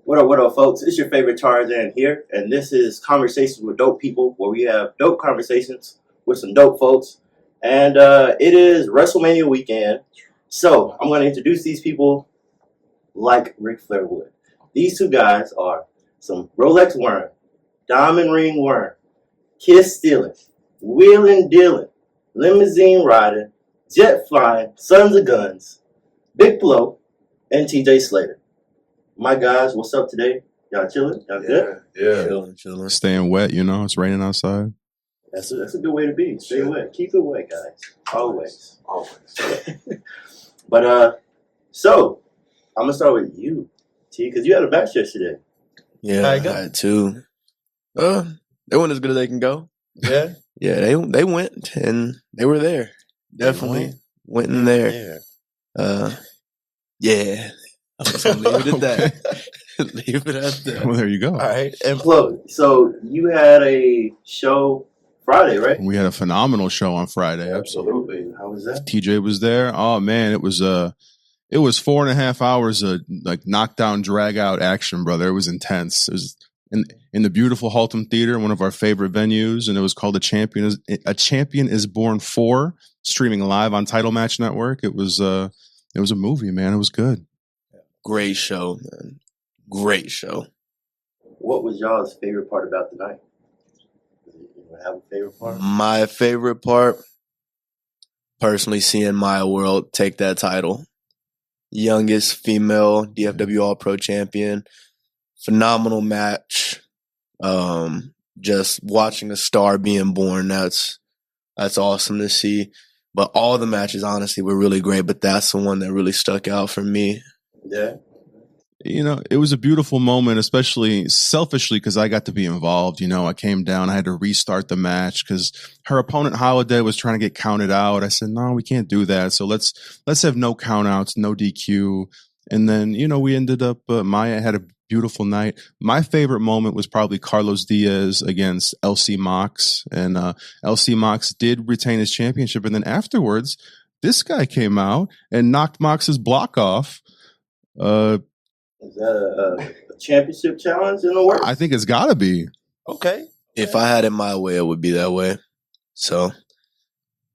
What up, folks? It's your favorite Tarzan here, and this is Conversations with Dope People, where we have dope conversations with some dope folks. And it is WrestleMania weekend, so I'm going to introduce these people like Ric Flair would. These two guys are some Rolex wearing, diamond ring wearing, kiss stealing, wheeling dealing, limousine riding, jet flying, sons of guns, Big Flo, and TJ Slater. My guys, what's up today? Y'all chilling? Y'all good? Yeah. Chilling. Staying wet, it's raining outside. That's a good way to be. Stay wet. Keep it wet, guys. Always. But so I'm gonna start with you, T, because you had a match yesterday. Yeah, I had two. They went as good as they can go. Yeah? Yeah, they went and they were there. Definitely went in there. Yeah. I'm just gonna leave it at that. Leave it at that. Well, there you go. All right. And Flo, so you had a show Friday, right? We had a phenomenal show on Friday. Absolutely. How was that? TJ was there. Oh man, it was 4.5 hours of like knockdown, drag out action, brother. It was intense. It was in the beautiful Haltom Theater, one of our favorite venues, and it was called A Champion is Born 4, streaming live on Title Match Network. It was a movie, man. It was good. Great show, man. Great show. What was y'all's favorite part about the night? You have a favorite part? My favorite part, personally, seeing Maya World take that title. Youngest female DFW All-Pro champion. Phenomenal match. Just watching a star being born, that's awesome to see. But all the matches, honestly, were really great. But that's the one that really stuck out for me. Yeah. It was a beautiful moment, especially selfishly because I got to be involved. I came down, I had to restart the match because her opponent Holiday was trying to get counted out. I said, no, we can't do that. So let's have no count outs, no DQ. And then, we ended up, Maya had a beautiful night. My favorite moment was probably Carlos Diaz against LC Mox. And LC Mox did retain his championship. And then afterwards, this guy came out and knocked Mox's block off. Is that a championship challenge in the works? I think it's got to be. Okay. If I had it my way, it would be that way. So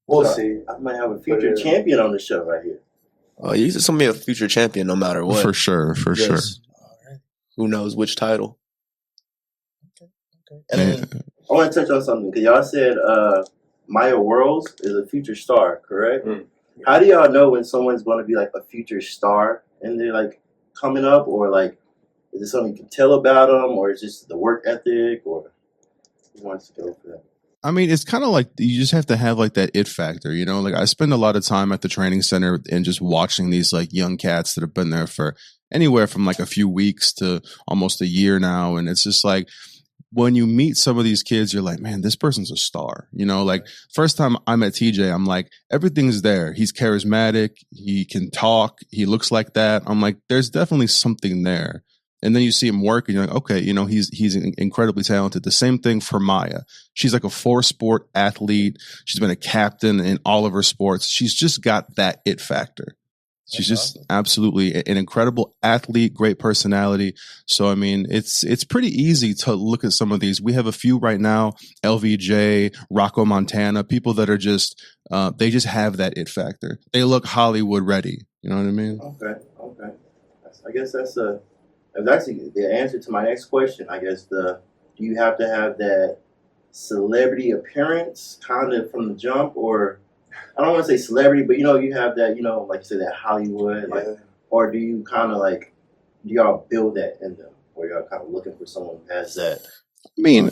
we'll see. I might have a future champion on the show right here. Oh, you just be a future champion no matter what. For sure. All right. Who knows which title? Okay. And then I want to touch on something because y'all said Maya Worlds is a future star, correct? Mm. How do y'all know when someone's going to be like a future star and they're like coming up, or like is it something you can tell about them, or is it just the work ethic, or who wants to go for that? I mean, it's kind of like you just have to have like that it factor, Like I spend a lot of time at the training center and just watching these like young cats that have been there for anywhere from like a few weeks to almost a year now, and it's just like when you meet some of these kids, you're like, man, this person's a star. Like first time I met TJ, I'm like, everything's there. He's charismatic. He can talk. He looks like that. I'm like, there's definitely something there. And then you see him work and you're like, okay, he's incredibly talented. The same thing for Maya. She's like a 4-sport athlete. She's been a captain in all of her sports. She's just got that it factor. She's just absolutely an incredible athlete, great personality. So, I mean, it's pretty easy to look at some of these. We have a few right now, LVJ, Rocco Montana, people that are just, they just have that it factor. They look Hollywood ready. You know what I mean? Okay. I guess that's actually the answer to my next question. I guess do you have to have that celebrity appearance kind of from the jump, or I don't want to say celebrity, but you have that, like you said, that Hollywood, or do you kind of like, do y'all build that in them, or y'all kind of looking for someone who has that? I mean,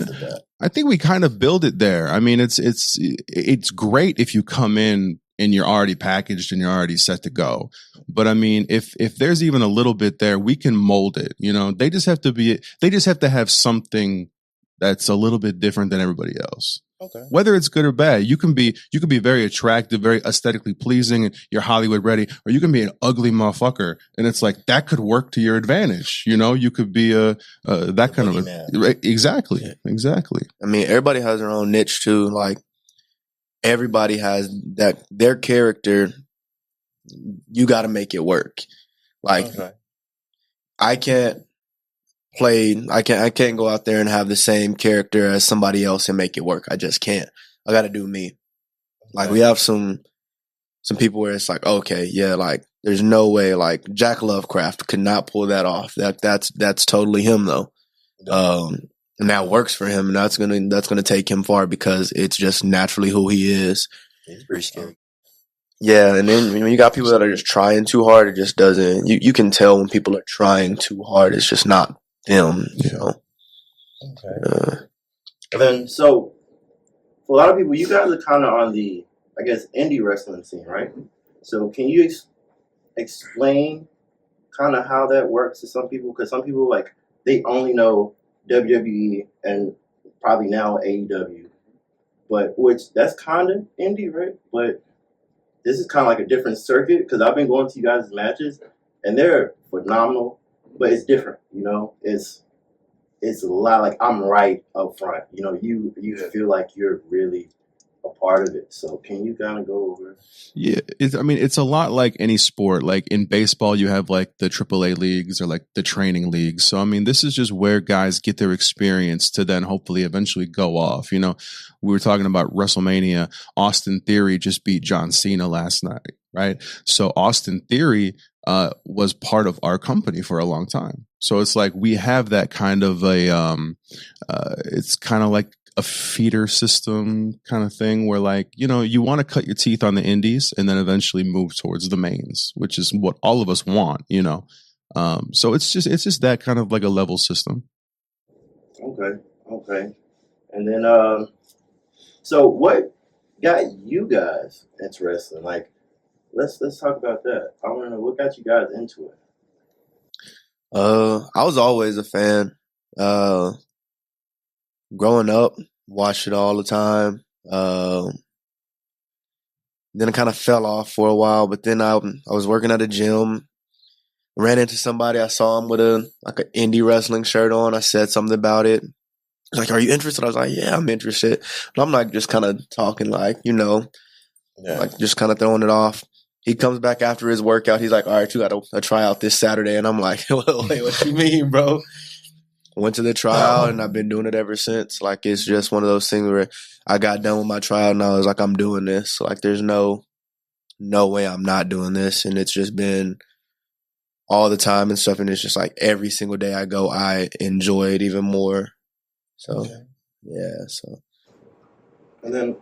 I think we kind of build it there. I mean, it's great if you come in and you're already packaged and you're already set to go. But I mean, if there's even a little bit there, we can mold it. They just have to have something that's a little bit different than everybody else. Okay. Whether it's good or bad, you can be very attractive, very aesthetically pleasing, and you're Hollywood ready, or you can be an ugly motherfucker, and it's like that could work to your advantage. You could be that kind of a, exactly. I mean, everybody has their own niche too. Like everybody has that their character. You got to make it work. Like I can't. play. I can't go out there and have the same character as somebody else and make it work. I just can't. I got to do me. Like we have some people where it's like, okay, yeah, like there's no way like Jack Lovecraft could not pull that off. That's totally him though. And that works for him, and that's gonna take him far because it's just naturally who he is. He's pretty scary. Yeah, and then when you got people that are just trying too hard, it just doesn't. You can tell when people are trying too hard. It's just not them. You know. Okay. And then so for a lot of people, you guys are kind of on the, I guess, indie wrestling scene, right? So can you explain kind of how that works to some people? Because some people like they only know WWE and probably now AEW, but which that's kind of indie, right? But this is kind of like a different circuit because I've been going to you guys' matches and they're phenomenal, but it's different. You know, it's a lot like I'm right up front. You know, you feel like you're really a part of it. So can you kind of go over? Yeah, it's a lot like any sport. Like in baseball, you have like the AAA leagues or like the training leagues. So I mean, this is just where guys get their experience to then hopefully eventually go off. You know, we were talking about WrestleMania. Austin Theory just beat John Cena last night, right? So Austin Theory was part of our company for a long time. So it's like we have that kind of a it's kind of like a feeder system kind of thing where like, you know, you want to cut your teeth on the indies and then eventually move towards the mains, which is what all of us want, you know. So it's just that kind of like a level system. Okay. And then so what got you guys into wrestling? Like let's talk about that. I want to know what got you guys into it. I was always a fan. Growing up, watched it all the time. Then I kind of fell off for a while, but then I was working at a gym, ran into somebody. I saw him with an indie wrestling shirt on. I said something about it. He's like, "Are you interested?" I was like, "Yeah, I'm interested." But I'm like just kind of talking, like like just kind of throwing it off. He comes back after his workout. He's like, "All right, you got a tryout this Saturday," and I'm like, "Wait, what you mean, bro?" Went to the tryout and I've been doing it ever since. Like it's just one of those things where I got done with my trial and I was like, I'm doing this. Like there's no way I'm not doing this. And it's just been all the time and stuff. And it's just like every single day I go, I enjoy it even more. So yeah. So And then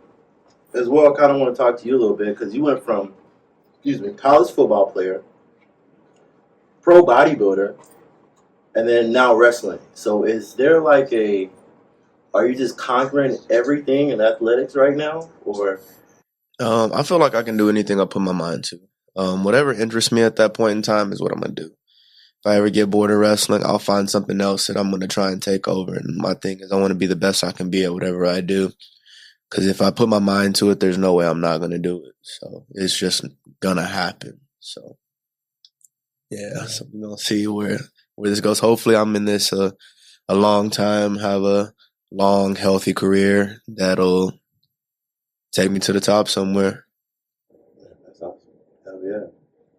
as well, I kind of want to talk to you a little bit because you went from, college football player, pro bodybuilder, and then now wrestling. So is there like are you just conquering everything in athletics right now? Or I feel like I can do anything I put my mind to. Whatever interests me at that point in time is what I'm gonna do. If I ever get bored of wrestling, I'll find something else that I'm gonna try and take over. And my thing is I want to be the best I can be at whatever I do. Because if I put my mind to it, there's no way I'm not gonna do it. So it's just gonna happen. So yeah, so we're gonna see where this goes. Hopefully I'm in this a long time, have a long, healthy career that'll take me to the top somewhere. that's awesome. Hell yeah.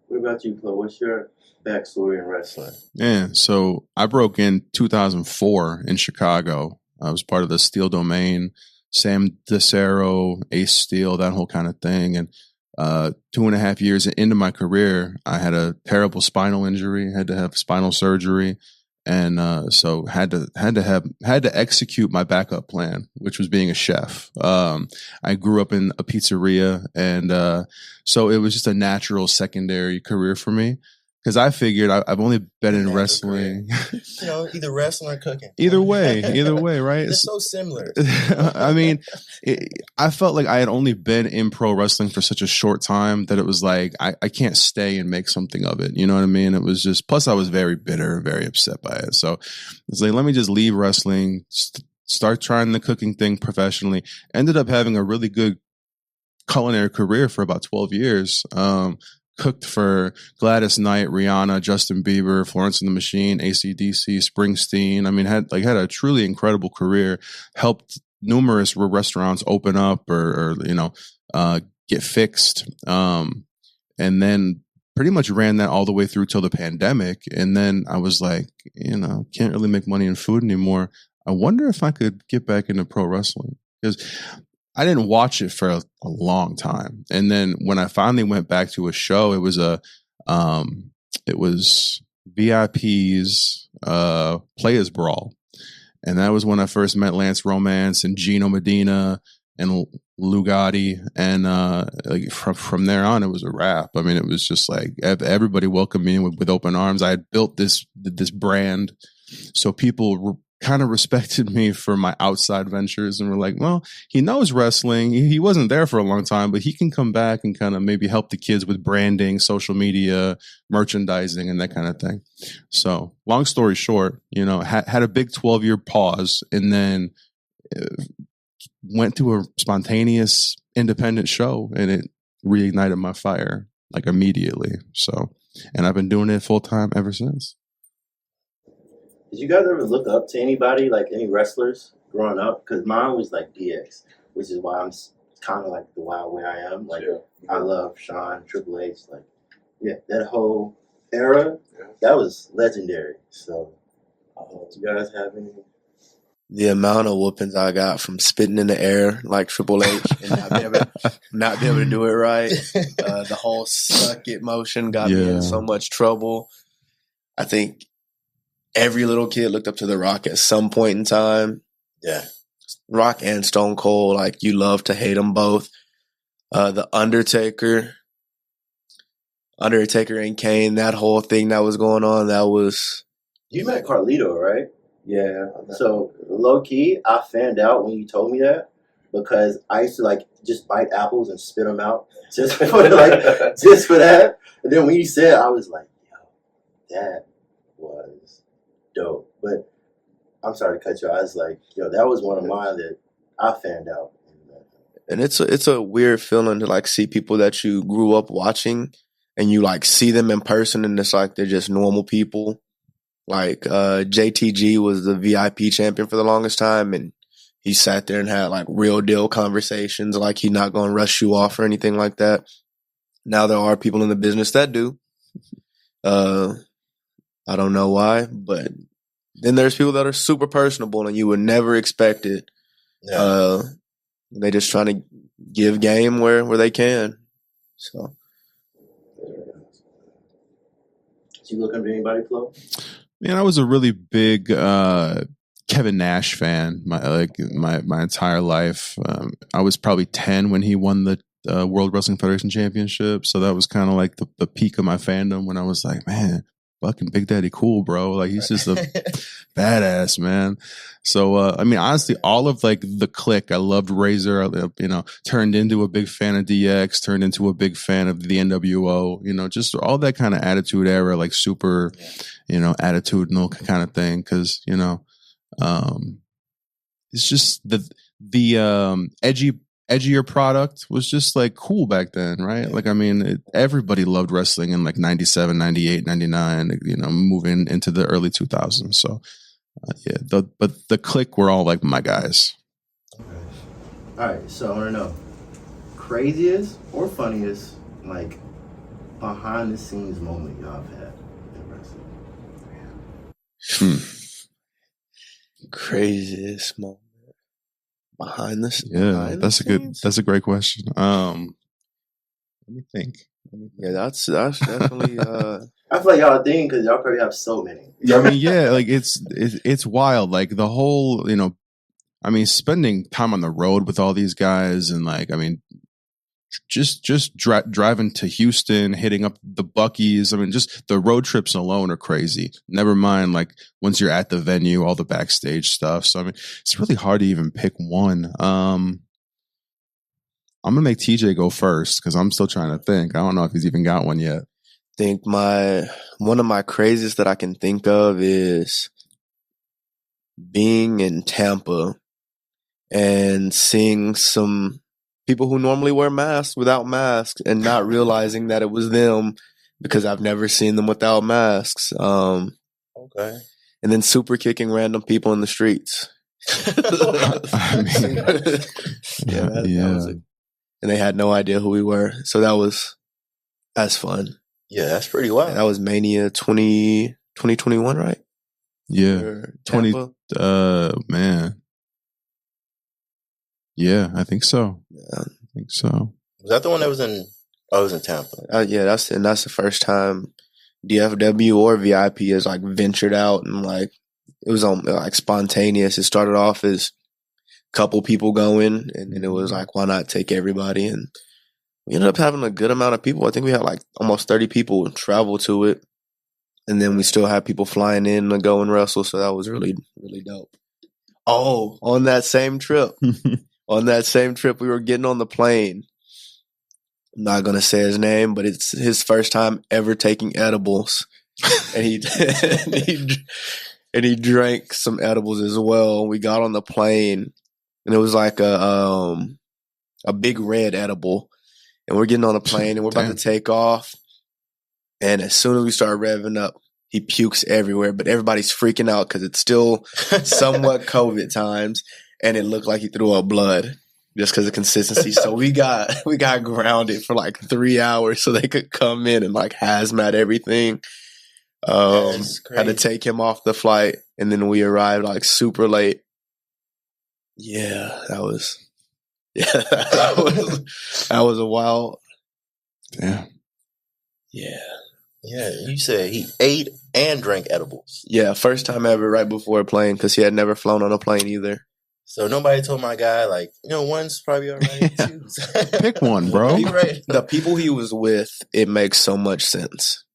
What about you, Flo? What's your backstory in wrestling? Yeah, so I broke in 2004 in Chicago. I was part of the Steel Domain, Sam DeCero, Ace Steel, that whole kind of thing. And 2.5 years into my career, I had a terrible spinal injury, had to have spinal surgery. And so had to execute my backup plan, which was being a chef. I grew up in a pizzeria, and so it was just a natural secondary career for me because I figured I've only been in wrestling. Either wrestling or cooking. Either way, right? It's so similar. I mean, I felt like I had only been in pro wrestling for such a short time that it was like, I can't stay and make something of it. You know what I mean? It was just, plus I was very bitter, very upset by it. So it's like, let me just leave wrestling, start trying the cooking thing professionally. Ended up having a really good culinary career for about 12 years. Cooked for Gladys Knight, Rihanna, Justin Bieber, Florence and the Machine, AC/DC, Springsteen. I mean, had a truly incredible career. Helped numerous restaurants open up or get fixed. And then pretty much ran that all the way through till the pandemic. And then I was like, can't really make money in food anymore. I wonder if I could get back into pro wrestling, because I didn't watch it for a long time. And then when I finally went back to a show, it was VIP's Players Brawl. And that was when I first met Lance Romance and Gino Medina and Lugatti. And from there on, it was a wrap. I mean, it was just like everybody welcomed me with open arms. I had built this brand, so people kind of respected me for my outside ventures and were like, well, he knows wrestling. He wasn't there for a long time, but he can come back and kind of maybe help the kids with branding, social media, merchandising, and that kind of thing. So long story short, had a big 12-year pause, and then went to a spontaneous independent show, and it reignited my fire like immediately. So, and I've been doing it full time ever since. Did you guys ever look up to anybody, like any wrestlers growing up? Because mine was like DX, which is why I'm kind of like the wild way I am. Like, I love Shawn, Triple H. Like, that whole era, that was legendary. So, do you guys have any? The amount of whoopings I got from spitting in the air like Triple H and not be able to do it right. The whole suck it motion got me in so much trouble. I think every little kid looked up to The Rock at some point in time. Yeah. Rock and Stone Cold, like, you love to hate them both. The Undertaker and Kane, that whole thing that was going on, that was... You met Carlito, right? Yeah. So, low key, I found out when you told me that, because I used to, like, just bite apples and spit them out just for that. And then when you said, I was like, yo, that was dope. But I'm sorry to cut you. I was like, that was one of mine that I found out. And it's a weird feeling to like see people that you grew up watching, and you like see them in person, and it's like they're just normal people. Like JTG was the VIP champion for the longest time, and he sat there and had like real deal conversations, like he's not going to rush you off or anything like that. Now there are people in the business that do. I don't know why, but then there's people that are super personable and you would never expect it. Yeah. They just trying to give game where they can. So, did you look up to anybody, Flo? Man, I was a really big Kevin Nash fan my entire life. I was probably 10 when he won the World Wrestling Federation Championship, so that was kind of like the peak of my fandom, when I was like, man, fucking Big Daddy cool, bro. Like, he's just a badass, man. So, I mean, honestly, all of like the clique, I loved Razor, turned into a big fan of DX, turned into a big fan of the NWO, just all that kind of attitude era, like super, attitudinal kind of thing. Cause, it's just the edgier product was just like cool back then, right? Like, I mean, everybody loved wrestling in like 97, 98, 99, moving into the early 2000s. So, but the clique were all like my guys. Okay. All right, so I want to know, craziest or funniest, like, behind the scenes moment y'all have had in wrestling? Craziest moment. Behind this, that's a great question. Let me think. Yeah, that's definitely. I feel like y'all think, because y'all probably have so many. I mean, yeah, like it's wild. Like the whole, I mean, spending time on the road with all these guys, and like, I mean, just driving to Houston, hitting up the Buc-ee's. I mean, just the road trips alone are crazy. Never mind, like, once you're at the venue, all the backstage stuff. So, I mean, it's really hard to even pick one. I'm going to make TJ go first, because I'm still trying to think. I don't know if he's even got one yet. I think one of my craziest that I can think of is being in Tampa and seeing some people who normally wear masks without masks, and not realizing that it was them, because I've never seen them without masks. Okay. And then super kicking random people in the streets. I mean, that was it. And they had no idea who we were. So that's fun. Yeah, that's pretty wild. That was Mania 2021, right? Yeah. Or 20 Tampa? Man. Yeah, I think so. Yeah. I think so. Was that the one that was in? Oh, it was in Tampa. Yeah, that's the first time DFW or VIP has like ventured out and like it was on like spontaneous. It started off as a couple people going, and then it was like, why not take everybody? And we ended up having a good amount of people. I think we had like almost 30 people travel to it, and then we still had people flying in to go and wrestle. So that was really, really dope. Oh, on that same trip, we were getting on the plane. I'm not gonna say his name, but it's his first time ever taking edibles, and he drank some edibles as well. We got on the plane, and it was like a big red edible, and we're getting on the plane, and we're about to take off, and as soon as we start revving up, he pukes everywhere, but everybody's freaking out because it's still somewhat COVID times, and it looked like he threw up blood. Just because of consistency. So we got grounded for like 3 hours so they could come in and like hazmat everything. Had to take him off the flight, and then we arrived like super late. Yeah, that was a wild. Damn. Yeah. Yeah, you said he ate and drank edibles. Yeah, first time ever right before a plane because he had never flown on a plane either. So nobody told my guy, like, one's probably all right. Pick one, bro. Right. The people he was with, it makes so much sense.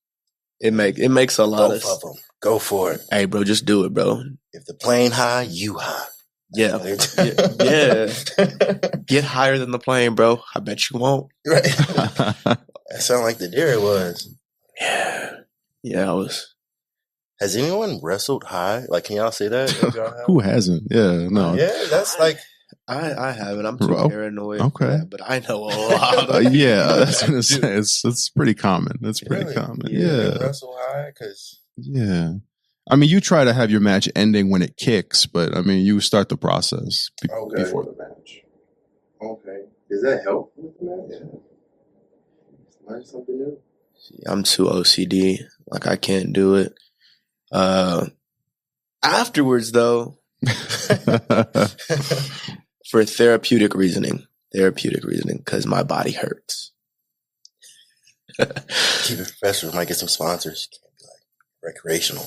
It makes a lot Both of them. Go for it. Hey, bro, just do it, bro. If the plane high, you high. Yeah. Yeah. Get higher than the plane, bro. I bet you won't. Right. That sounded like the deer it was. Yeah. Yeah, I was. Has anyone wrestled high? Like, can y'all say that? Who hasn't? Yeah, no. Yeah, that's like... I haven't. I'm too paranoid. Okay. Yeah, but I know a lot of yeah, that's what I was going to say. It's pretty common. It's pretty common. Yeah. Wrestle high? Because... Yeah. I mean, you try to have your match ending when it kicks, but I mean, you start the process before the match. Okay. Does that help with the match? Yeah. Learn something new? I'm too OCD. Like, I can't do it. Afterwards, though, for therapeutic reasoning, because my body hurts. Keep it professional. Might get some sponsors. Can't be like recreational.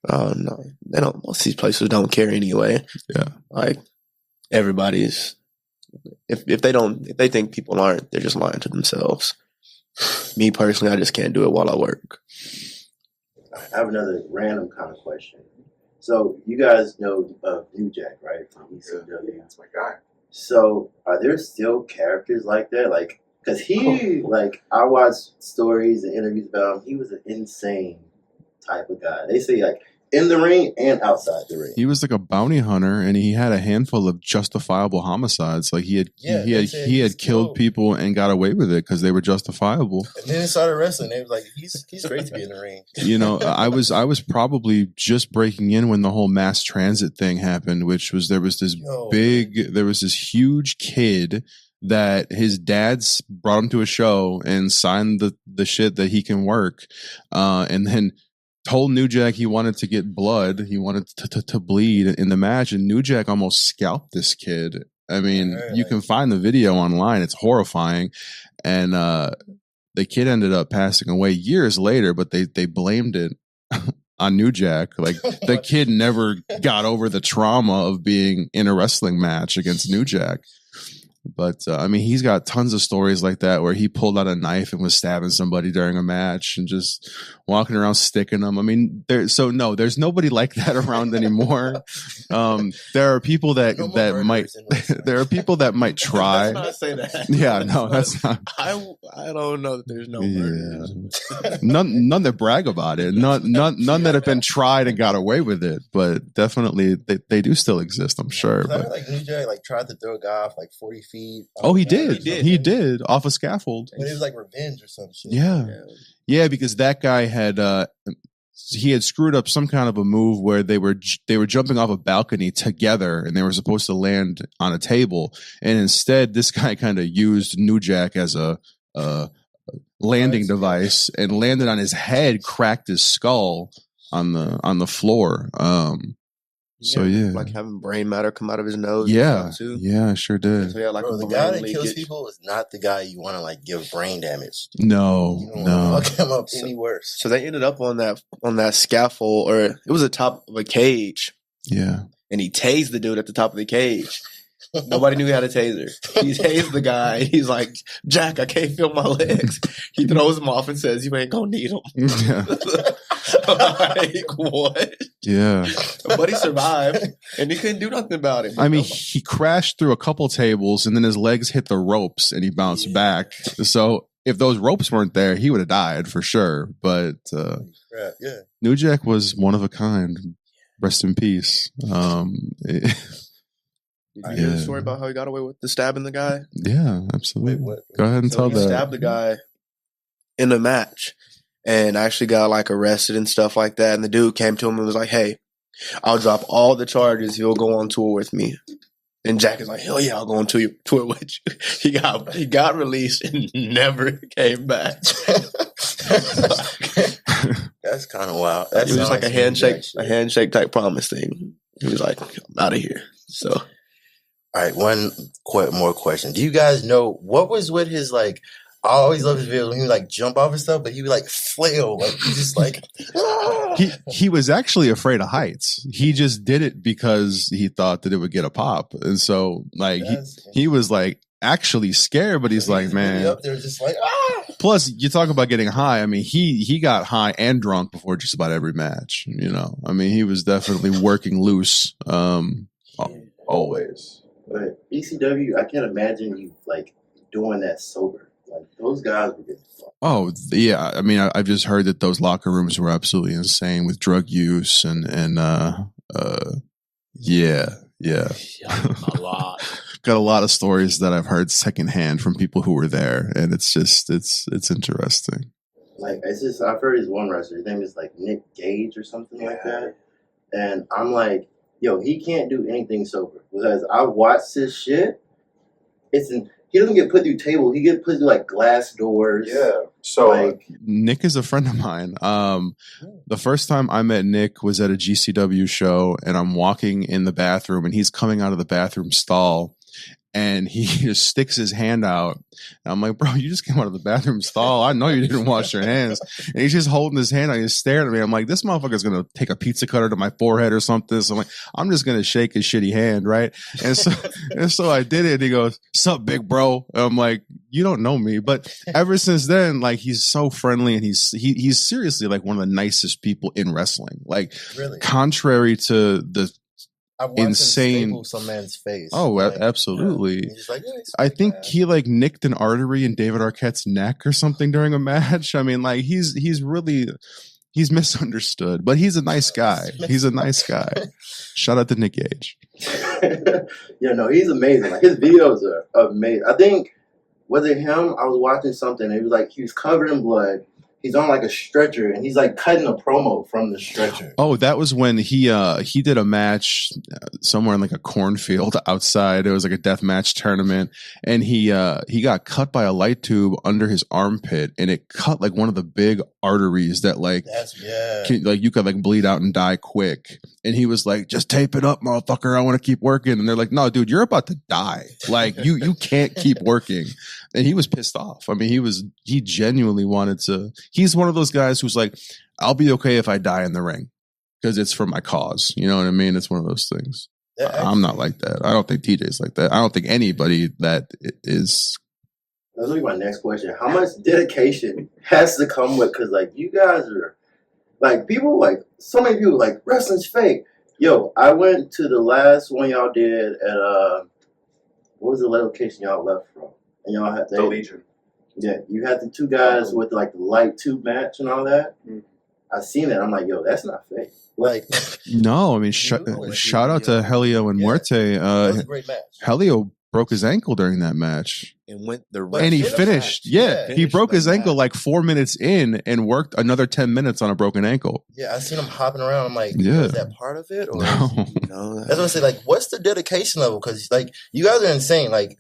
Oh no, they don't. Most of these places don't care anyway. Yeah, like everybody's. If they think people aren't, they're just lying to themselves. Me personally, I just can't do it while I work. I have another random kind of question. So you guys know New Jack, right? From ECW. Yeah, that's my guy. So are there still characters like that? Like, because I watched stories and interviews about him. He was an insane type of guy. They say like in the ring and outside the ring. He was like a bounty hunter, and he had a handful of justifiable homicides. Like he had killed people and got away with it because they were justifiable. And then he started wrestling. They was like, he's great to be in the ring. I was probably just breaking in when the whole mass transit thing happened, which was there was this huge kid that his dad's brought him to a show and signed the shit that he can work, and then told New Jack he wanted to get blood. He wanted to bleed in the match, and New Jack almost scalped this kid. I mean, you can find the video online. It's horrifying. And the kid ended up passing away years later, but they blamed it on New Jack. Like the kid never got over the trauma of being in a wrestling match against New Jack. But I mean, he's got tons of stories like that where he pulled out a knife and was stabbing somebody during a match and just walking around sticking them. I mean, there's nobody like that around anymore. There are people that might try. Let's not say that. Yeah, no, that's not. I don't know that there's no murders. None that brag about it. None that have been tried and got away with it. But definitely, they do still exist. I'm sure. But like New Jack tried to throw a guy off like 40 feet. Oh, he did. He did off a scaffold. But it was like revenge or some shit. Yeah, because that guy had screwed up some kind of a move where they were jumping off a balcony together and they were supposed to land on a table, and instead this guy kind of used New Jack as a landing device and landed on his head, cracked his skull on the floor. So yeah, like having brain matter come out of his nose. yeah, and stuff too. yeah, sure did. So yeah, like Bro, a the brain guy that kills leakage. people is not the guy you want to like give brain damage. No, You don't no. want to fuck him up any worse. So they ended up on that scaffold, or it was the top of a cage, Yeah. and he tased the dude at the top of the cage. Nobody knew he had a taser. He tased the guy. And he's like, "Jack, I can't feel my legs." He throws him off and says, "You ain't gonna need them." Yeah. Like what? Yeah. But he survived, and he couldn't do nothing about it. I mean, he crashed through a couple tables, and then his legs hit the ropes, and he bounced back. So if those ropes weren't there, he would have died for sure. But Yeah. New Jack was one of a kind. Rest in peace. Did you hear the story about how he got away with the stabbing the guy? Yeah, absolutely. Wait, what? Go ahead and So tell he that. stabbed the guy in a match, and actually got like arrested and stuff like that. And the dude came to him and was like, "Hey, I'll drop all the charges. He'll go on tour with me." And Jack is like, "Hell yeah, I'll go on tour with you." He got released and never came back. That's kind of wild. It was just like a handshake type promise thing. He was like, "I'm out of here." So, All right, one more question. Do you guys know what was with his like? I always love his videos when he would like jump off and stuff, but he would like flail, like he just like. He was actually afraid of heights. He just did it because he thought that it would get a pop, and so like he was like actually scared, but he's like, man, really up there just like ah. Plus, you talk about getting high. I mean, he got high and drunk before just about every match. You know, I mean, he was definitely working loose. Always. But ECW, I can't imagine you like doing that sober. Like those guys were getting fucked. Oh yeah, I mean, I've just heard that those locker rooms were absolutely insane with drug use and yeah. a lot. Got a lot of stories that I've heard secondhand from people who were there, and it's interesting. Like it's just I've heard his one wrestler. His name is like Nick Gage or something like that. And I'm like, yo, he can't do anything sober because I watched his shit. He doesn't get put through table. He get put through like glass doors. Yeah. So Like Nick is a friend of mine. The first time I met Nick was at a GCW show, and I'm walking in the bathroom, and he's coming out of the bathroom stall, and he just sticks his hand out. And I'm like, bro, you just came out of the bathroom stall. I know you didn't wash your hands. And he's just holding his hand out. He's staring at me. I'm like, this motherfucker's going to take a pizza cutter to my forehead or something. So I'm just going to shake his shitty hand, right? And so I did it. And he goes, "Sup, big bro?" And I'm like, you don't know me. But ever since then, like, he's so friendly, and he's seriously like one of the nicest people in wrestling. Like, really, contrary to the I watched insane- him staple some man's face. Oh, Like, absolutely. he's just like, yeah, he's I like think that. he like nicked an artery in David Arquette's neck or something during a match. I mean, like he's misunderstood, but he's a nice guy. He's a nice guy. Shout out to Nick Gage. Yeah, no, he's amazing. Like his videos are amazing. I think was it him? I was watching something. It was like he was covered in blood. He's on like a stretcher, and he's like cutting a promo from the stretcher. Oh, that was when he did a match somewhere in like a cornfield outside. It was like a death match tournament, and he got cut by a light tube under his armpit, and it cut like one of the big arteries that like you could like bleed out and die quick. And he was like, "Just tape it up, motherfucker. I want to keep working." And they're like, "No, dude, you're about to die. Like you can't keep working." And he was pissed off. I mean, he genuinely wanted to. He's one of those guys who's like, "I'll be okay if I die in the ring because it's for my cause." You know what I mean? It's one of those things. I'm not like that. I don't think TJ's like that. I don't think anybody that is. That's gonna be my next question. How much dedication has to come with? Because like you guys are, like people like so many people like wrestling's fake. Yo, I went to the last one y'all did at what was the location y'all left from? And y'all had the Legion. Yeah, you had the two guys with like the light tube match and all that. I seen that. I'm like, yo, that's not fake. Like, No, I mean, shout out to Helio and Muerte. that was a great match. Helio broke his ankle during that match. And went the And he finished finished. the Yeah, match. he broke his the ankle match. like 4 minutes in and worked another 10 minutes on a broken ankle. Yeah, I seen him hopping around. I'm like, Yeah. is that part of it? Or No. No, that's what I say. Like, what's the dedication level? Because like you guys are insane. Like,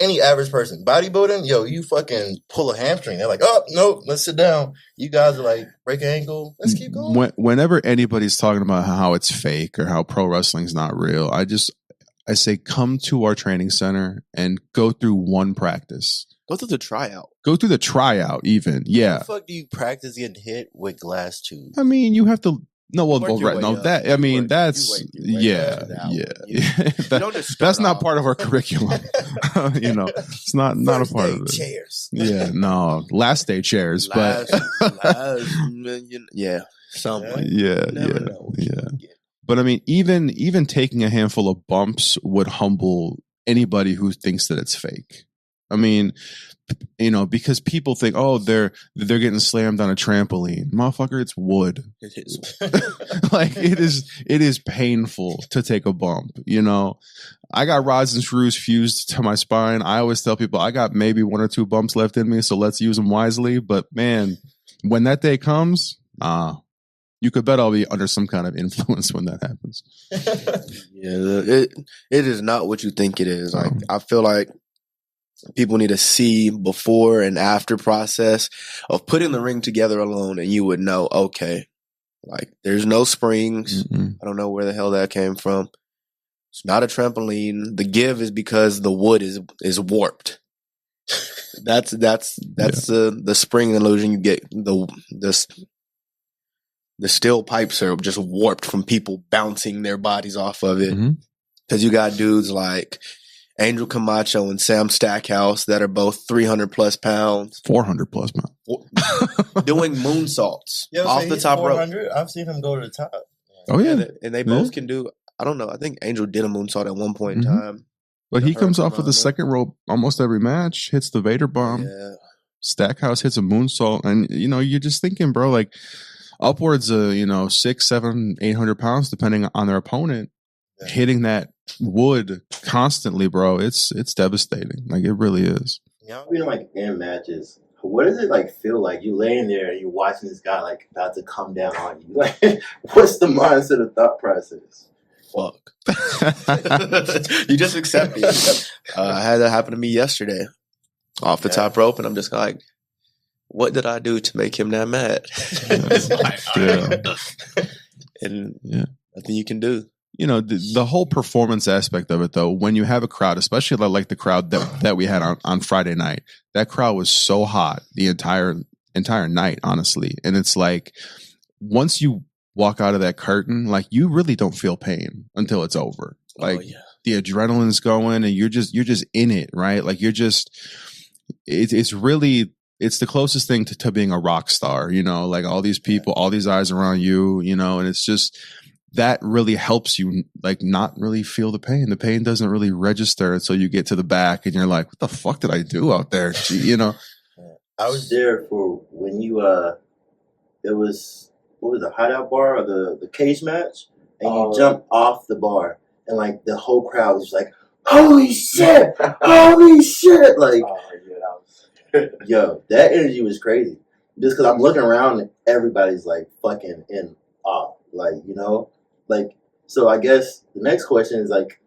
any average person. Bodybuilding, yo, you fucking pull a hamstring. They're like, oh, no, let's sit down. You guys are like, break an ankle. Let's keep going. Whenever anybody's talking about how it's fake or how pro wrestling's not real, I say come to our training center and go through one practice. Go through the tryout. Go through the tryout even. Yeah. How the fuck do you practice getting hit with glass tubes? I mean, you have to no, well, Work your right, way no, up. that I You mean, work- that's you work your way yeah, up and yeah. out. You don't just start That's not off. part of our curriculum. You know, it's not a First part day of it. chairs. Yeah, no, last day chairs, but Yeah, something. yeah, Never yeah, know what you yeah. can get. But I mean, even taking a handful of bumps would humble anybody who thinks that it's fake. I mean, you know, because people think, oh, they're getting slammed on a trampoline, motherfucker. It's wood. It is. Like it is painful to take a bump. You know, I got rods and screws fused to my spine. I always tell people I got maybe 1 or 2 bumps left in me, so let's use them wisely. But man, when that day comes, you could bet I'll be under some kind of influence when that happens. Yeah, it is not what you think it is. Like I feel like people need to see before and after process of putting the ring together alone, and you would know, okay, like there's no springs. Mm-mm. I don't know where the hell that came from. It's not a trampoline. The give is because the wood is warped. That's the spring illusion you get. The steel pipes are just warped from people bouncing their bodies off of it. Mhm. Because you got dudes like Angel Camacho and Sam Stackhouse that are both 300 plus pounds 400 plus pounds. doing moonsaults Yo, off so the he's top rope. 400? I've seen him go to the top. Oh yeah, And they both can do, I don't know, I think Angel did a moonsault at one point in Mhm. time. but he the comes off of the Hurricanrana. second rope almost every match. Hits the Vader bomb. Yeah. Stackhouse hits a moonsault, and you know you're just thinking, bro, like upwards of 600, 700, 800 pounds, depending on their opponent, hitting that wood constantly, bro. It's devastating. Like it really is. Y'all been like in matches. What does it like feel like? You laying there and you're watching this guy like about to come down on you. Like, what's the mindset of thought process? Fuck. You just accept it. I had that happen to me yesterday off the top rope, and I'm just like, what did I do to make him that mad? And nothing you can do. You know, the whole performance aspect of it, though, when you have a crowd, especially like the crowd that we had on Friday night, that crowd was so hot the entire night, honestly. And it's like, once you walk out of that curtain, like you really don't feel pain until it's over. Like the adrenaline's going and you're just in it, right? Like you're just, it's really, it's the closest thing to being a rock star, you know, like all these people, all these eyes around you, you know, and it's just, that really helps you like not really feel the pain. The pain doesn't really register until you get to the back and you're like, what the fuck did I do out there? You know? I was there for when you, it was, what was the hideout bar or the cage match? And you jumped off the bar and like the whole crowd was like, holy shit! Holy shit! Like, yo, that energy was crazy. Just because I'm looking around and everybody's like fucking in awe. Like, you know? Like, so I guess the next question is like,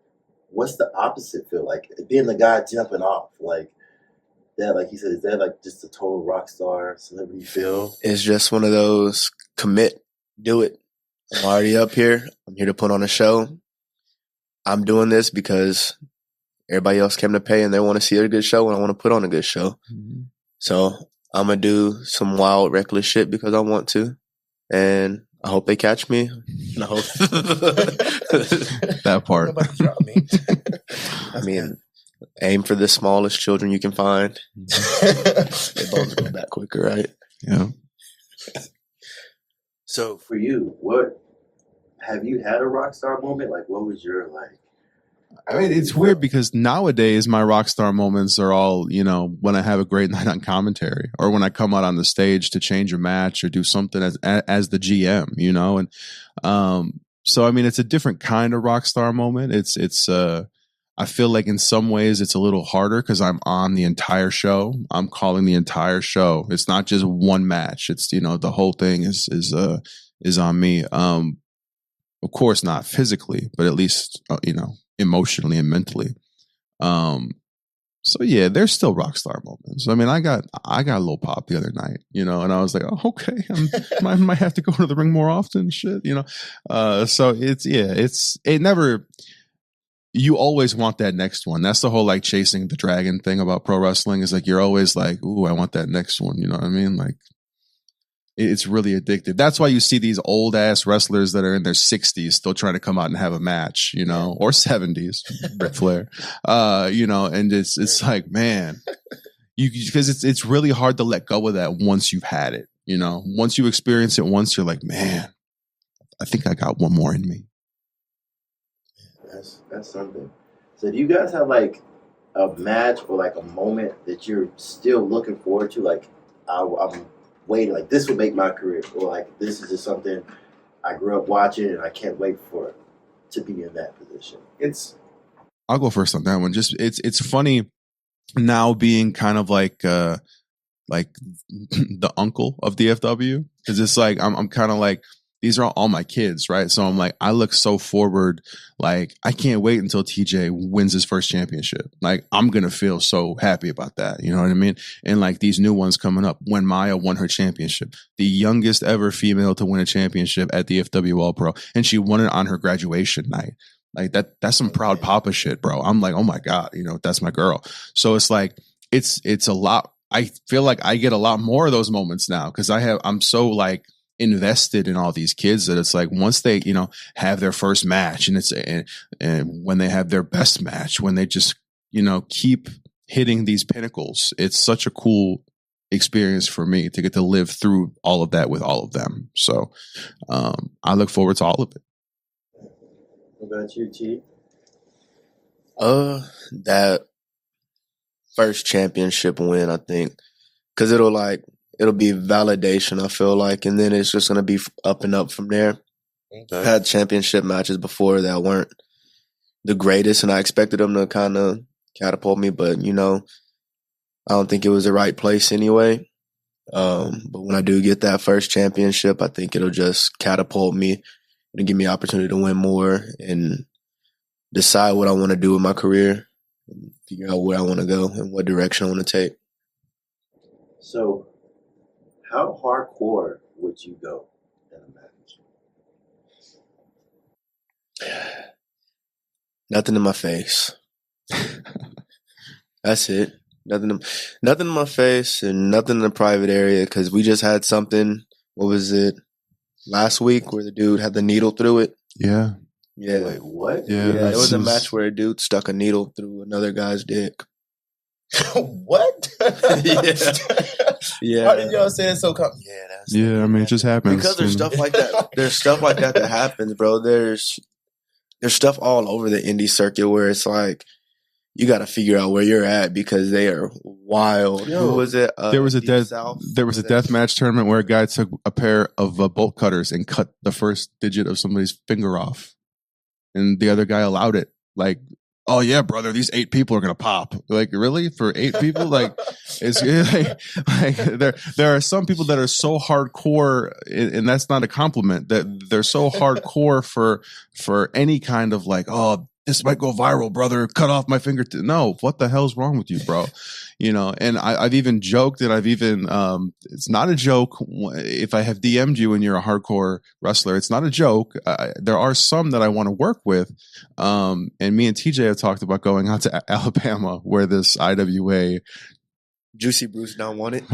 what's the opposite feel like? Being the guy jumping off, like that, like he said, is that like just a total rock star celebrity feel? It's just one of those commit, do it. I'm already up here. I'm here to put on a show. I'm doing this because everybody else came to pay and they want to see a good show and I want to put on a good show. Mm-hmm. So I'm going to do some wild, reckless shit because I want to. And I hope they catch me. No. That part. I mean, aim for the smallest children you can find. Their bones go back quicker, right? Yeah. So for you, what have you had a rock star moment? Like, what was your like? I mean, it's weird because nowadays my rock star moments are all, you know, when I have a great night on commentary or when I come out on the stage to change a match or do something as the GM, you know, and so I mean, it's a different kind of rock star moment. It's I feel like in some ways it's a little harder because I'm on the entire show. I'm calling the entire show. It's not just one match. It's, you know, the whole thing is on me. Of course, not physically, but at least you know, emotionally and mentally. So yeah, there's still rock star moments. I mean, I got a little pop the other night, and I was like, oh, okay, I might have to go to the ring more often. Shit, So it never. You always want that next one. That's the whole like chasing the dragon thing about pro wrestling. Is like you're always like, ooh, I want that next one. You know what I mean? Like it's really addictive. That's why you see these old ass wrestlers that are in their 60s still trying to come out and have a match, or 70s, Ric Flair, and it's like, man, because it's really hard to let go of that once you've had it, once you experience it once, you're like, man, I think I got one more in me. That's something. So do you guys have like a match or like a moment that you're still looking forward to? Like I'm waiting, like this will make my career, or like this is just something I grew up watching and I can't wait for it to be in that position. I'll go first on that one. Just it's funny now being kind of like the uncle of DFW, because it's like I'm kind of like, these are all my kids, right? So I'm like, I look so forward. Like, I can't wait until TJ wins his first championship. Like, I'm going to feel so happy about that. You know what I mean? And like these new ones coming up, when Maya won her championship, the youngest ever female to win a championship at the FW All Pro. And she won it on her graduation night. Like that's some proud papa shit, bro. I'm like, oh my God, that's my girl. So it's like, it's a lot. I feel like I get a lot more of those moments now because I'm so like invested in all these kids that it's like once they have their first match and when they have their best match, when they just keep hitting these pinnacles, it's such a cool experience for me to get to live through all of that with all of them. So I look forward to all of it. What about you, T? That first championship win, I think, because it'll be validation, I feel like, and then it's just going to be up and up from there. Okay. I had championship matches before that weren't the greatest, and I expected them to kind of catapult me, but, I don't think it was the right place anyway. But when I do get that first championship, I think it'll just catapult me and give me opportunity to win more and decide what I want to do with my career and figure out where I want to go and what direction I want to take. So, how hardcore would you go in a match? Nothing in my face. That's it. Nothing in my face and nothing in the private area, because we just had something, what was it, last week where the dude had the needle through it? Yeah. Yeah. Wait, what? Yeah, there was a match where a dude stuck a needle through another guy's dick. What? Yeah. How did y'all say it so Yeah, I mean, it just happens. Because there's stuff like that. There's stuff like that happens, bro. There's stuff all over the indie circuit where it's like, you got to figure out where you're at because they are wild. Yo, who was it? There was a death match tournament where a guy took a pair of bolt cutters and cut the first digit of somebody's finger off, and the other guy allowed it. Like, oh yeah, brother, these 8 people are gonna pop. Like, really? For 8 people? Like, it's like there are some people that are so hardcore, and that's not a compliment, that they're so hardcore for any kind of like, oh, this might go viral, brother. Cut off my finger. No, what the hell's wrong with you, bro? And I've even joked, and I've even, it's not a joke. If I have DM'd you and you're a hardcore wrestler, it's not a joke. There are some that I want to work with. And me and TJ have talked about going out to Alabama where this IWA Juicy Bruce don't want it.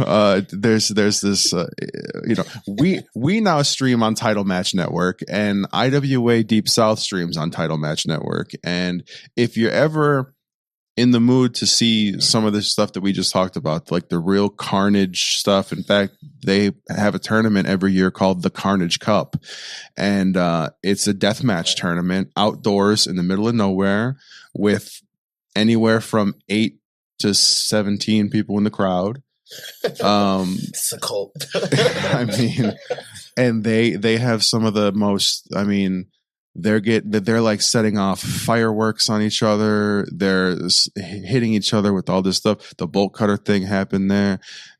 There's this, we now stream on Title Match Network, and IWA Deep South streams on Title Match Network. And if you're ever in the mood to see some of the stuff that we just talked about, like the real carnage stuff, in fact, they have a tournament every year called the Carnage Cup, and it's a deathmatch tournament outdoors in the middle of nowhere with anywhere from 8 to 17 people in the crowd. It's a cult. I mean, and they have some of the most, I mean, they're like setting off fireworks on each other. They're hitting each other with all this stuff. The bolt cutter thing happened there.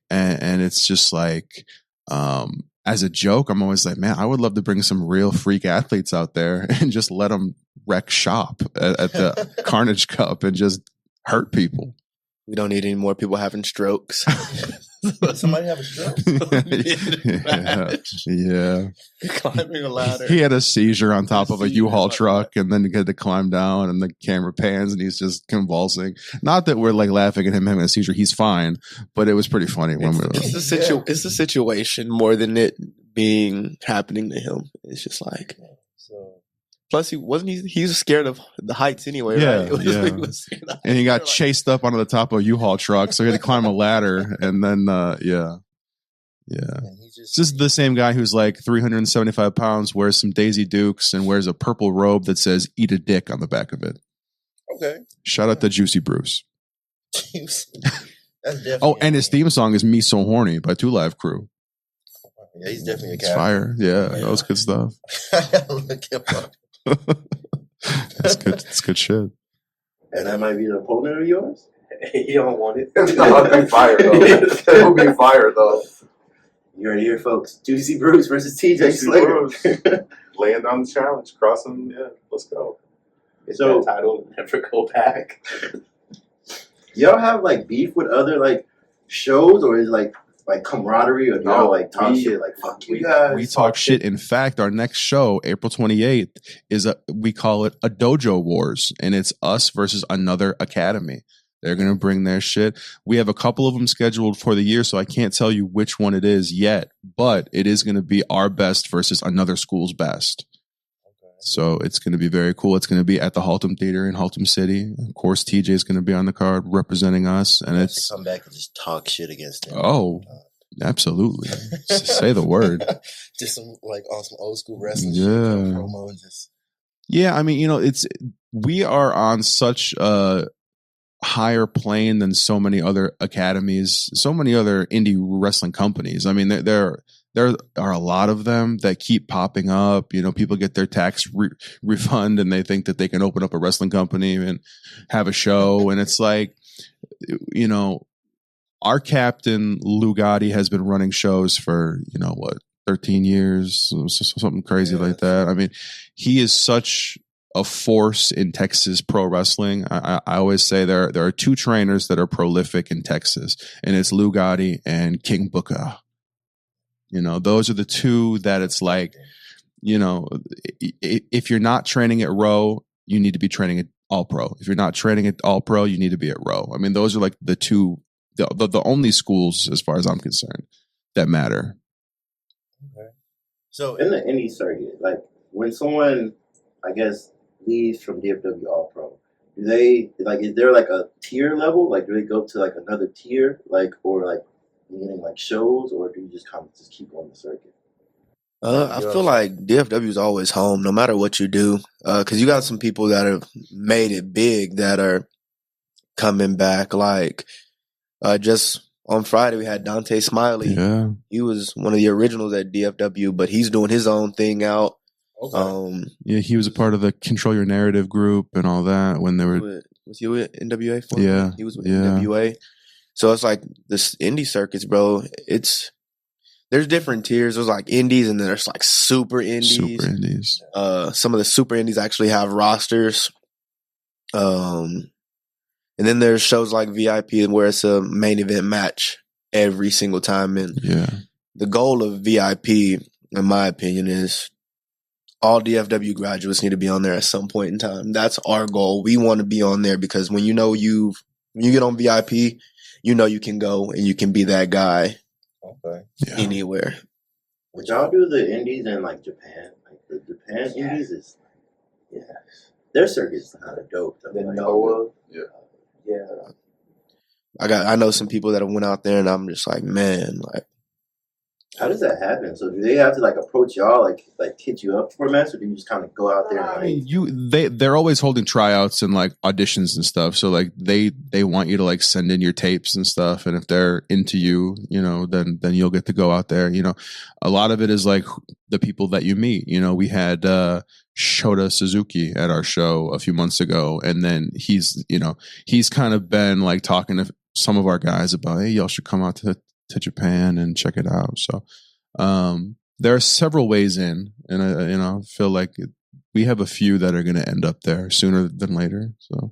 And it's just like, as a joke, I'm always like, man, I would love to bring some real freak athletes out there and just let them wreck shop at the Carnage Cup and just hurt people. We don't need any more people having strokes. Somebody have a stroke. Yeah. Climbing a ladder. He had a seizure on top of a Seizure. U-Haul truck, and then he had to climb down, and the camera pans, and he's just convulsing. Not that we're like laughing at him having a seizure; he's fine. But it was pretty funny when we were. It's the situation more than it being happening to him. It's just like. Plus, he was scared of the heights anyway, right? And he got chased up onto the top of a U-Haul truck, so he had to climb a ladder, and then It's just the same guy who's like 375 pounds, wears some Daisy Dukes, and wears a purple robe that says "Eat a Dick" on the back of it. Okay. Shout out to Juicy Bruce. That's definitely and his theme song is "Me So Horny" by 2 Live Crew. Yeah, he's definitely a It's fire. Yeah, that was good stuff. Look him up. It's good. It's good shit. And that might be the opponent of yours? He don't want it. It'll be fire, though. It'll be fire, though. You heard it here, folks. Juicy Bruce versus TJ Slater. Laying down the challenge, crossing, let's go. Get that title, never go back. Y'all have like beef with other like shows, or is like camaraderie, or y'all like talk shit like fuck you guys? We talk shit. In fact, our next show, April 28th, is we call it a Dojo Wars, and it's us versus another academy. They're going to bring their shit. We have a couple of them scheduled for the year, so I can't tell you which one it is yet, but it is going to be our best versus another school's best. Okay. So it's going to be very cool. It's going to be at the Haltom Theater in Haltom City. Of course, TJ is going to be on the card representing us, and it's to come back and just talk shit against him. Oh, absolutely. Say the word. Just some like on some old school wrestling shit, promo and just. Yeah, I mean, we are on such a higher plane than so many other academies, so many other indie wrestling companies. I mean, there are a lot of them that keep popping up. You know, people get their tax refund and they think that they can open up a wrestling company and have a show. And it's like, you know, our captain Lou Gotti has been running shows for, 13 years, something crazy like that. I mean, he is such a force in Texas pro wrestling. I always say there are 2 trainers that are prolific in Texas, and it's Lou Gotti and King Booker. You know, those are the 2 that it's like, if you're not training at Row, you need to be training at All Pro. If you're not training at All Pro, you need to be at Row. I mean, those are like the 2, the only schools, as far as I'm concerned, that matter. Okay. So in the indie circuit, like when someone, I guess, leaves from DFW All Pro, do they is there like a tier level? Like, do they go to like another tier, like, or like getting like shows, or do you just kind of just keep on the circuit? I feel like DFW is always home, no matter what you do, because you got some people that have made it big that are coming back. Like, just on Friday we had Dante Smiley. Yeah, he was one of the originals at DFW, but he's doing his own thing out. Okay. He was a part of the Control Your Narrative group and all that when they were. Was he with NWA? Yeah, he was with NWA. So it's like this indie circuits, bro. There's different tiers. There's like indies, and then there's like super indies. Super indies. Some of the super indies actually have rosters. And then there's shows like VIP where it's a main event match every single time. And the goal of VIP, in my opinion, is all DFW graduates need to be on there at some point in time. That's our goal. We want to be on there because when you get on VIP, you know you can go and you can be that guy anywhere. Would y'all do the indies in like Japan? Like the Japan indies is, their circuit's kind of dope. The Noah, I know some people that have went out there, and I'm just like, man, like, how does that happen? So do they have to like approach y'all, like hit you up for a match, or do you just kind of go out there? And, they're always holding tryouts and like auditions and stuff. So like they want you to like send in your tapes and stuff, and if they're into you, then you'll get to go out there. A lot of it is like the people that you meet. We had Shota Suzuki at our show a few months ago, and then he's kind of been like talking to some of our guys about, hey, y'all should come out to Japan and check it out. So there are several ways in, and I feel like we have a few that are going to end up there sooner than later. So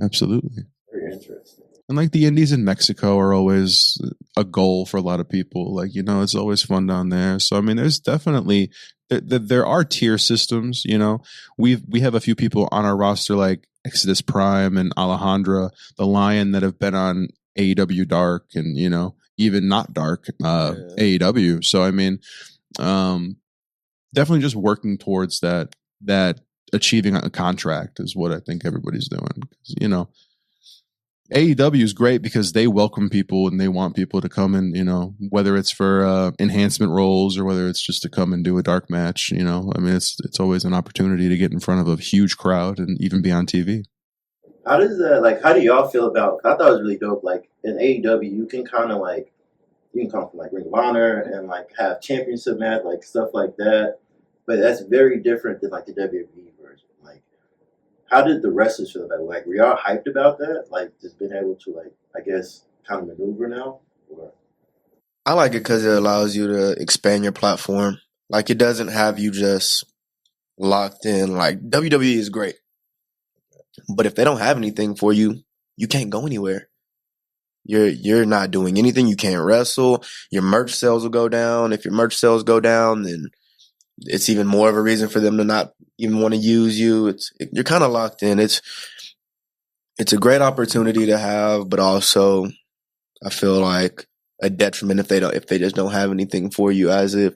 absolutely. Very Very interesting. And like the indies in Mexico are always a goal for a lot of people. Like, you know, it's always fun down there. So I mean, there's definitely there are tier systems. You know, we have a few people on our roster like Exodus Prime and Alejandra the Lion that have been on AEW Dark and, you know, even not Dark AEW. So I mean, definitely just working towards that achieving a contract is what I think everybody's doing. You know, AEW is great because they welcome people and they want people to come and, you know, whether it's for enhancement roles or whether it's just to come and do a dark match, you know, I mean, it's always an opportunity to get in front of a huge crowd and even be on TV. How does that, like, how do y'all feel about, I thought it was really dope, like, in AEW, you can kind of, like, you can come from, like, Ring of Honor and, like, have championship match, like, stuff like that, but that's very different than, like, the WWE version. Like, how did the wrestlers feel about it? Like, were y'all hyped about that? Like, just being able to, like, I guess, kind of maneuver now? Or? I like it because it allows you to expand your platform. Like, it doesn't have you just locked in. Like, WWE is great. But if they don't have anything for you, you can't go anywhere. You're not doing anything. You can't wrestle. Your merch sales will go down. If your merch sales go down, then it's even more of a reason for them to not even want to use you. You're kind of locked in. It's a great opportunity to have, but also I feel like a detriment if they just don't have anything for you. As if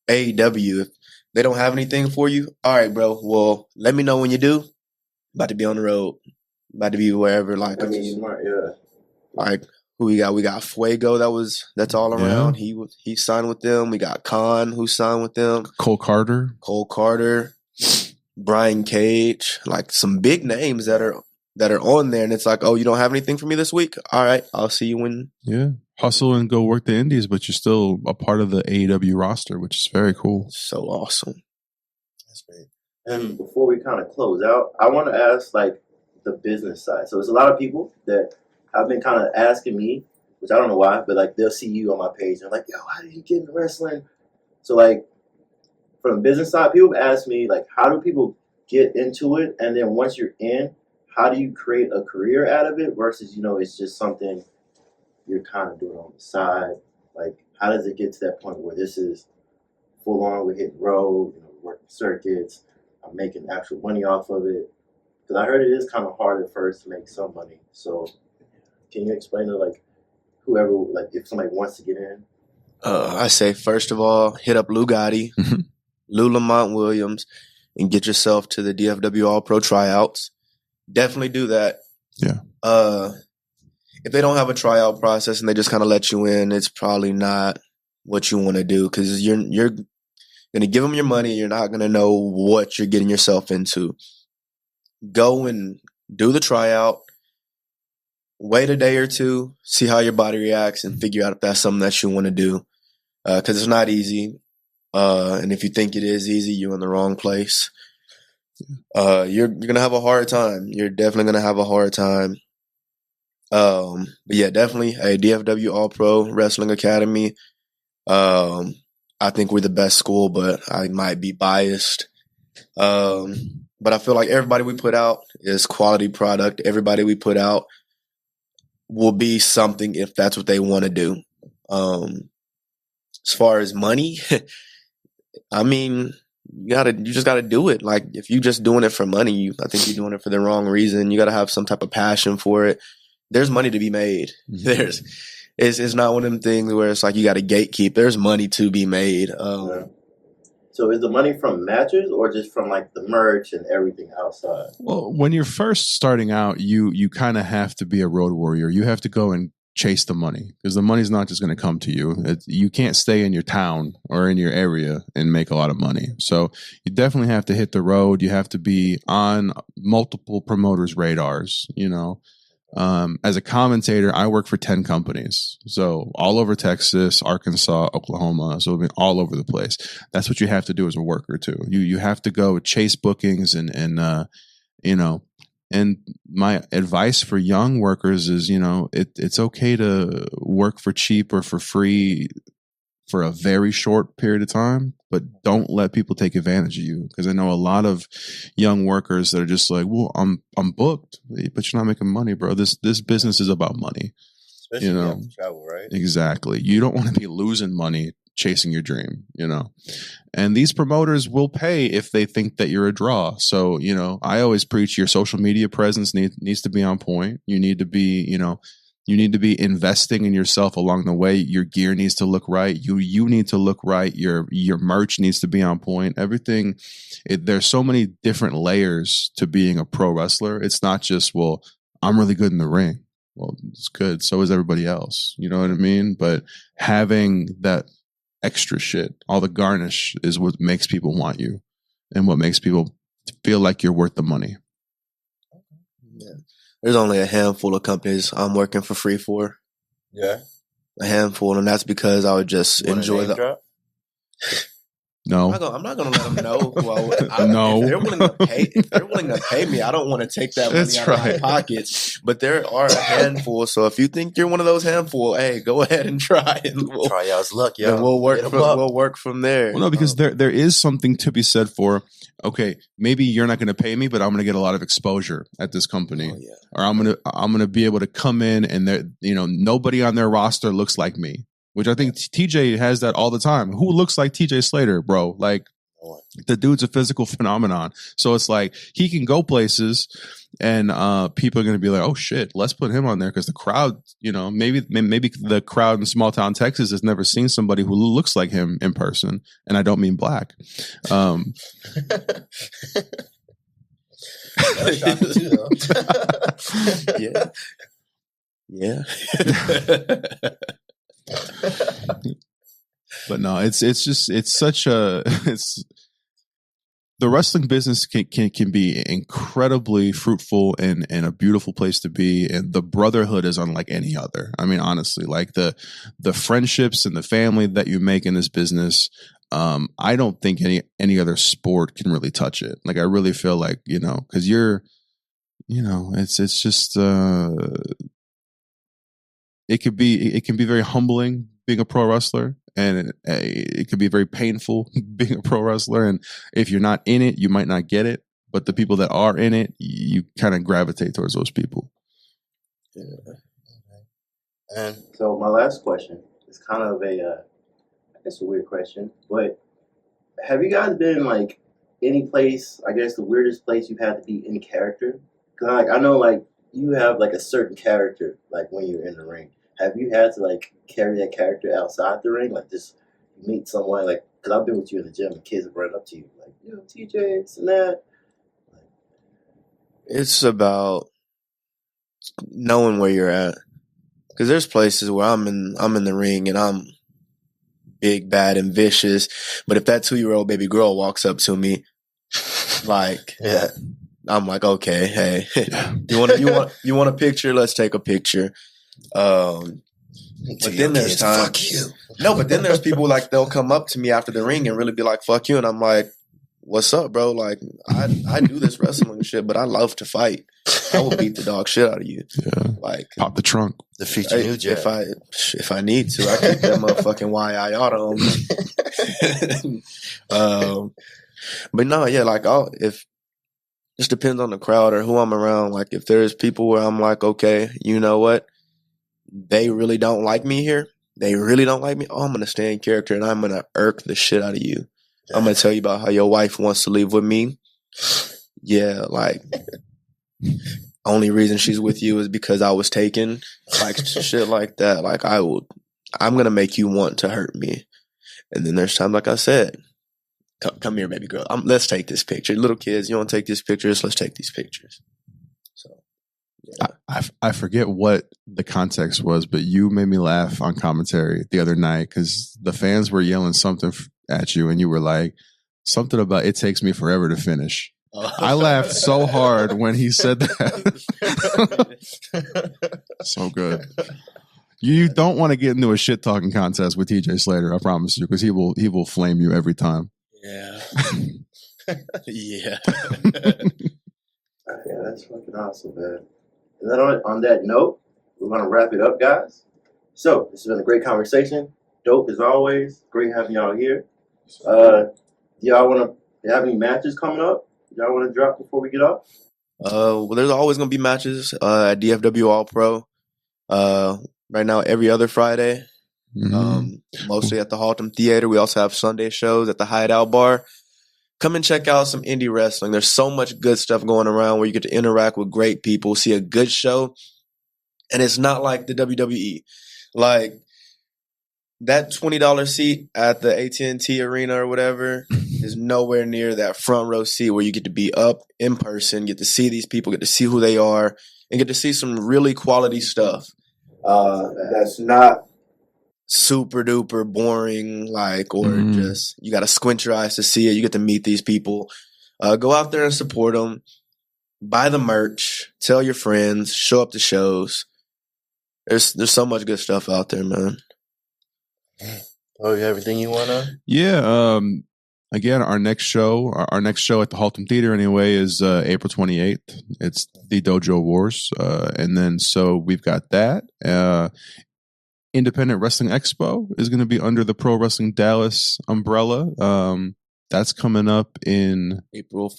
AEW, if they don't have anything for you, all right, bro. Well, let me know when you do. About to be on the road. About to be wherever. Like, I mean, yeah. Like, who we got? We got Fuego. That's all around. Yeah. He signed with them. We got Khan who signed with them. Cole Carter, Brian Cage. Like some big names that are on there, and it's like, oh, you don't have anything for me this week? All right, I'll see you when. Yeah, hustle and go work the indies, but you're still a part of the AEW roster, which is very cool. So awesome. That's great. And before we kind of close out, I want to ask like the business side. So there's a lot of people that have been kind of asking me, which I don't know why, but like they'll see you on my page and they're like, yo, how did you get into wrestling? So like from the business side, people have asked me like, how do people get into it? And then once you're in, how do you create a career out of it versus, you know, it's just something you're kind of doing on the side? Like, how does it get to that point where this is full on, we're hitting road, you know, working circuits, I'm making actual money off of it? Because I heard it is kind of hard at first to make some money. So can you explain to like whoever, like if somebody wants to get in? I say, first of all, hit up Lou Gotti, Lou Lamont Williams, and get yourself to the DFW All Pro tryouts. Definitely do that. Yeah. If they don't have a tryout process and they just kind of let you in, it's probably not what you want to do because you're going to give them your money. You're not going to know what you're getting yourself into. Go and do the tryout. Wait a day or two, see how your body reacts, and figure out if that's something that you want to do. Because it's not easy. And if you think it is easy, you're in the wrong place. You're going to have a hard time. You're definitely going to have a hard time. But yeah, definitely a DFW All Pro Wrestling Academy. I think we're the best school, but I might be biased. But I feel like everybody we put out is quality product. Everybody we put out will be something if that's what they want to do. As far as money, I mean, you just gotta do it. Like if you're just doing it for money, I think you're doing it for the wrong reason. You gotta have some type of passion for it. There's money to be made. It's not one of them things where it's like you gotta gatekeep. There's money to be made. Yeah. So is the money from matches or just from like the merch and everything outside? Well, when you're first starting out, you kind of have to be a road warrior. You have to go and chase the money because the money's not just going to come to you. You can't stay in your town or in your area and make a lot of money. So you definitely have to hit the road. You have to be on multiple promoters' radars, you know. As a commentator, I work for 10 companies. So all over Texas, Arkansas, Oklahoma. So I mean, all over the place. That's what you have to do as a worker too. You have to go chase bookings and you know, and my advice for young workers is, you know, it's okay to work for cheap or for free for a very short period of time, but don't let people take advantage of you. Because I know a lot of young workers that are just like, well, I'm booked, but you're not making money, bro. This business is about money. Especially You if you know, have to travel, right? exactly. You don't want to be losing money chasing your dream, you know. And these promoters will pay if they think that you're a draw. So, you know, I always preach your social media presence needs to be on point. You need to be, you know, you need to be investing in yourself along the way. Your gear needs to look right. You need to look right. Your merch needs to be on point. Everything. There's so many different layers to being a pro wrestler. It's not just, well, I'm really good in the ring. Well, it's good. So is everybody else. You know what I mean? But having that extra shit, all the garnish, is what makes people want you and what makes people feel like you're worth the money. Yeah. There's only a handful of companies I'm working for free for. Yeah. A handful, and that's because I would just You want a enjoy name the. drop? No. I'm not gonna let them know. Well, No. if they're willing to pay me, I don't want to take that money That's out of my right. pockets. But there are a handful. So if you think you're one of those handful, hey, go ahead and try, and we'll Try y'all's luck, yo. and we'll work from there. Well, no, because there is something to be said for, okay, maybe you're not going to pay me, but I'm going to get a lot of exposure at this company, Oh, yeah. or I'm gonna be able to come in and there, you know, nobody on their roster looks like me, which I think TJ has that all the time. Who looks like TJ Slater, bro? Like, the dude's a physical phenomenon. So it's like he can go places, and people are going to be like, "Oh shit, let's put him on there," because the crowd, you know, maybe the crowd in small town Texas has never seen somebody who looks like him in person, and I don't mean black. That's shocking too, though. Yeah. But no, it's the wrestling business can be incredibly fruitful and a beautiful place to be, and the brotherhood is unlike any other. I mean, honestly, like the friendships and the family that you make in this business, I don't think any other sport can really touch it. Like, I really feel like, you know, because it's just it can be very humbling being a pro wrestler, and it can be very painful being a pro wrestler. And if you're not in it, you might not get it. But the people that are in it, you kind of gravitate towards those people. Yeah. And so my last question is kind of I guess a weird question, but have you guys been like any place? I guess the weirdest place you've had to be in character? Because I know like you have like a certain character like when you're in the ring. Have you had to like carry that character outside the ring? Like just you meet someone like, because I've been with you in the gym and kids have run up to you like, yo, TJ, it's and that. It's about knowing where you're at, because there's places where I'm in the ring and I'm big, bad, and vicious. But if that 2-year-old baby girl walks up to me, like, Yeah. I'm like, okay, hey, you want a picture? Let's take a picture. But then there's times, fuck you. No, but then there's people like they'll come up to me after the ring and really be like, fuck you, and I'm like, what's up, bro? Like, I do this wrestling shit, but I love to fight. I will beat the dog shit out of you. Yeah. Like, Pop the trunk. The feature new jet. If I need to, I keep that motherfucking YI auto on me. But no, yeah, like if just depends on the crowd or who I'm around. Like, if there's people where I'm like, okay, you know what? They really don't like me here. They really don't like me. Oh, I'm going to stay in character and I'm going to irk the shit out of you. Yeah. I'm going to tell you about how your wife wants to leave with me. Yeah, like, only reason she's with you is because I was taken. Like, shit like that. Like, I'm going to make you want to hurt me. And then there's times, like I said, come here, baby girl. Let's take this picture. Little kids, you want to take these pictures? Let's take these pictures. So, yeah. I forget what the context was, but you made me laugh on commentary the other night because the fans were yelling something at you, and you were like, something about it takes me forever to finish. I laughed so hard when he said that. So good. You don't want to get into a shit talking contest with TJ Slater, I promise you, because he will flame you every time. Yeah. Yeah. Yeah, that's fucking awesome, man. And then on that note, we're going to wrap it up, guys. So, this has been a great conversation. dope as always. Great having y'all here. Do y'all want to have any matches coming up? Y'all want to drop before we get off? Well, there's always gonna be matches at DFW All Pro. Right now, every other Friday. Mostly at the Haltom Theater. We also have Sunday shows at the Hideout Bar. Come and check out some indie wrestling. There's so much good stuff going around where you get to interact with great people, see a good show, and it's not like the WWE. Like that $20 seat at the AT&T Arena or whatever is nowhere near that front row seat where you get to be up in person, get to see these people, get to see who they are, and get to see some really quality stuff. That's not super duper boring, or just you got to squint your eyes to see it. You get to meet these people. Go out there and support them. Buy the merch. Tell your friends. Show up to shows. There's so much good stuff out there, man. Oh, you have everything you want to? Yeah. Again, our next show at the Haltom Theater anyway is April 28th. It's the Dojo Wars. And then so we've got that. Independent Wrestling Expo is going to be under the Pro Wrestling Dallas umbrella. That's coming up in April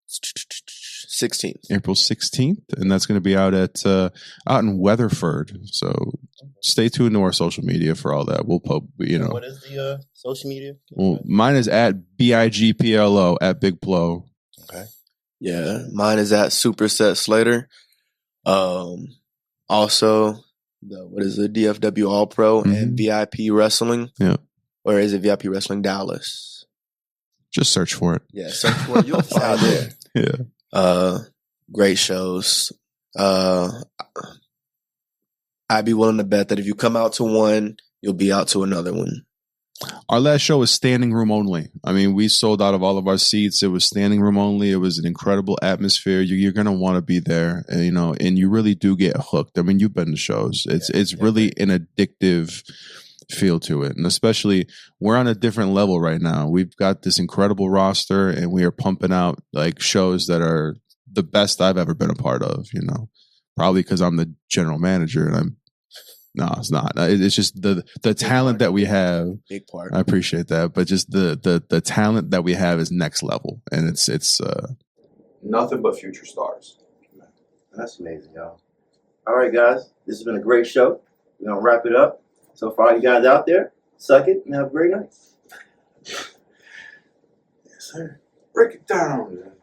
16th. April 16th, and that's going to be out in Weatherford. So stay tuned to our social media for all that. We'll What is the social media? Well, mine is at BIGPLO at Big Plo. Okay. Yeah, mine is at Superset Slater. Also, the DFW All Pro and VIP Wrestling. Yeah. Or is it VIP Wrestling Dallas? Just search for it. Yeah, search for it. You'll find it. Yeah. Great shows. I'd be willing to bet that if you come out to one, you'll be out to another one. Our last show was standing room only. I mean, we sold out of all of our seats. It was standing room only. It was an incredible atmosphere. You're going to want to be there, and you really do get hooked. I mean, you've been to shows. It's really an addictive feel to it. And especially we're on a different level right now. We've got this incredible roster and we are pumping out like shows that are the best I've ever been a part of, probably because I'm the general manager and no, it's not. It's just the talent that we have. Big part. I appreciate that. But just the talent that we have is next level. And it's nothing but future stars. That's amazing, y'all. All right, guys. This has been a great show. We're going to wrap it up. So for all you guys out there, suck it and have a great night. Yes, sir. Break it down.